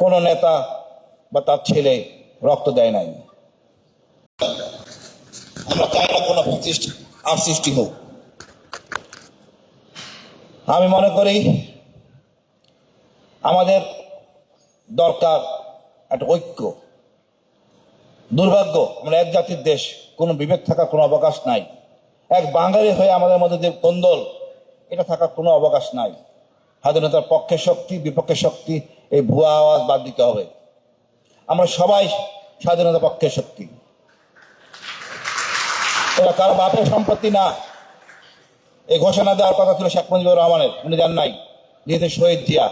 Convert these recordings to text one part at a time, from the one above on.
কোনো নেতা বা তার ছেলে রক্ত দেয় নাই। আমরা চাই না কোনো আর সৃষ্টি হোক। আমি মনে করি আমাদের দরকার একটা ঐক্য। দুর্ভাগ্য, আমরা এক জাতির দেশ, কোনো বিভেদ থাকার কোনো অবকাশ নাই। এক বাঙালি হয়ে আমাদের মধ্যে যে কোন্দল, এটা থাকার কোনো অবকাশ নাই। স্বাধীনতার পক্ষে শক্তি, বিপক্ষে শক্তি, এই ভুয়া আওয়াজ বাদ দিতে হবে। আমরা সবাই স্বাধীনতার পক্ষে শক্তি। এটা কারো বাপের সম্পত্তি না। এই ঘোষণা দেওয়ার কথা ছিল শেখ মুজিবুর রহমানের, উনি যান নাই, দিয়েছে শহীদ জিয়া।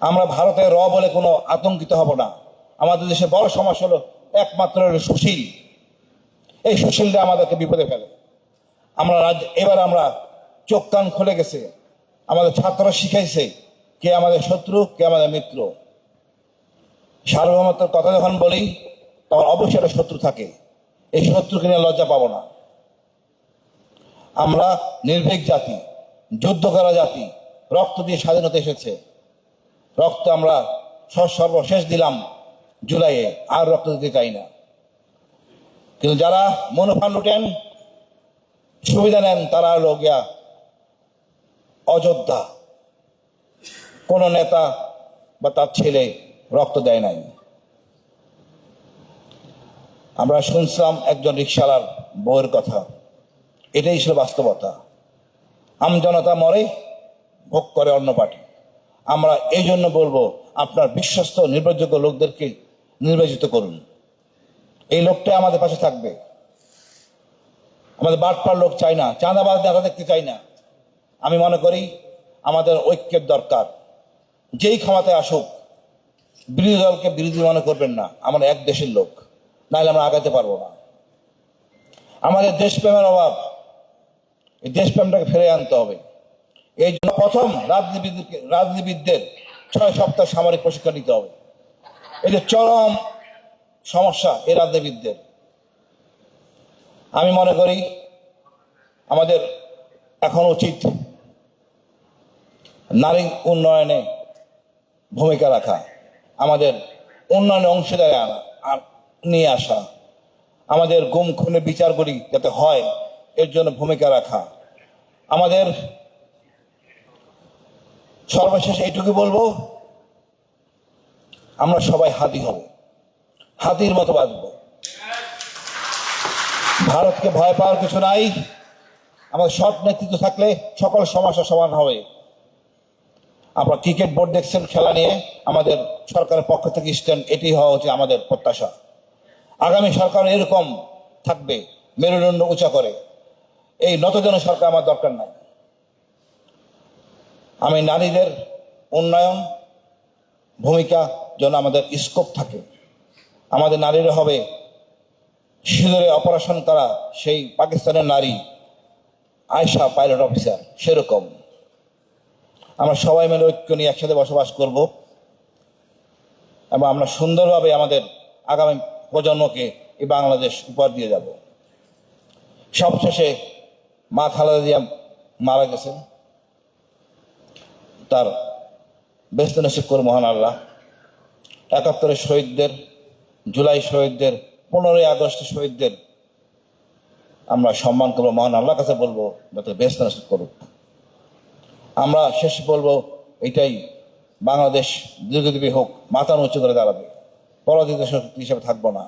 আমরা ভারতের বলে কোনো আতঙ্কিত হব না। আমাদের দেশে বড় সমস্যা হলো একমাত্র সুশীল। এই সুশীলরা আমাদেরকে বিপদে ফেলে। এবার আমরা চোখ কান খুলে গেছে। আমাদের ছাত্ররা শিখাইছে কে আমাদের শত্রু, কে আমাদের মিত্র। সার্বভৌমত্বের কথা যখন বলি তখন অবশ্যই একটা শত্রু থাকে। এই শত্রুকে নিয়ে লজ্জা পাবো না। আমরা নির্ভীক জাতি, যুদ্ধ করা জাতি, রক্ত দিয়ে স্বাধীনতা এসেছে। রক্ত আমরা সর্বশেষ দিলাম জুলাইয়ে, আর রক্ত দিতে চাই না। কিন্তু যারা মনোফান লুটেন, সুবিধা নেন, তারা হলো গিয়া অযোদ্ধা। কোন নেতা বা তার ছেলে রক্ত দেয় নাই। আমরা শুনছিলাম একজন রিকশালার বউয়ের কথা, এটাই ছিল বাস্তবতা। আমজনতা মরে, ভোগ করে অন্য পার্টি। আমরা এই জন্য বলবো, আপনার বিশ্বস্ত নির্ভরযোগ্য লোকদেরকে নির্বাচিত করুন। এই লোকটা আমাদের পাশে থাকবে। আমাদের বাটপার লোক চাই না, চাঁদাবাজ নেতা দেখতে চাই না। আমি মনে করি আমাদের ঐক্যের দরকার। যেই ক্ষমতায় আসুক, বিরোধী দলকে বিরোধী মনে করবেন না। আমরা এক দেশের লোক, নাহলে আমরা আগাতে পারবো না। আমাদের দেশপ্রেমের অভাব, এই দেশপ্রেমটাকে ফিরে আনতে হবে। এই জন্য প্রথম রাজনীতিবিদদের 6 সপ্তাহ সামরিক প্রশিক্ষণ নিতে হবে। এটা চরম সমস্যা এই রাজনীতিবিদদের। আমি মনে করি আমাদের এখন উচিত নারী উন্নয়নে ভূমিকা রাখা, আমাদের উন্নয়নে অংশীদারি নিয়ে আসা, আমাদের গুম খুনের বিচারগুলি যাতে হয় এর জন্য ভূমিকা রাখা। আমাদের সর্বশেষ এইটুকু বলবো, আমরা সবাই হাতি হব, হাতির মতো বাঁচব। ভারতকে ভয় পাওয়ার কিছু নাই। আমাদের সৎ নেতৃত্ব থাকলে সকল সমস্যা সমাধান হবে। আপনারা ক্রিকেট বোর্ড দেখছেন খেলা নিয়ে, আমাদের সরকারের পক্ষ থেকে স্ট্যান্ড এটি হওয়া উচিত আমাদের প্রত্যাশা। আগামী সরকার এরকম থাকবে, মেরুদণ্ড উঁচা করে। এই নতজন সরকার আমার দরকার নাই। আমি নারীদের উন্নয়ন ভূমিকা যেন আমাদের স্কোপ থাকে। আমাদের নারীরা হবে সিঁদুরে অপারেশন করা সেই পাকিস্তানের নারী আয়েশা পাইলট অফিসার, সেরকম আমরা সবাই মিলে ঐক্য নিয়ে একসাথে বসবাস করব এবং আমরা সুন্দরভাবে আমাদের আগামী প্রজন্মকে এই বাংলাদেশ উপহার দিয়ে যাব। সবশেষে মা খালেদা জিয়া মারা গেছেন, তার বেস্ত নসিব করে মহান আল্লাহ। ৭১-এর শহীদদের, জুলাই শহীদদের, 15ই আগস্ট শহীদদের আমরা সম্মান করবো। মহান আল্লাহর কাছে বলবো যাতে বেস্ত নসিব করুক। আমরা শেষ বলবো এটাই, বাংলাদেশ দীর্ঘজীবী হোক, মাথা উঁচু করে দাঁড়াবে, পরাজিত শক্তি হিসেবে থাকবো না।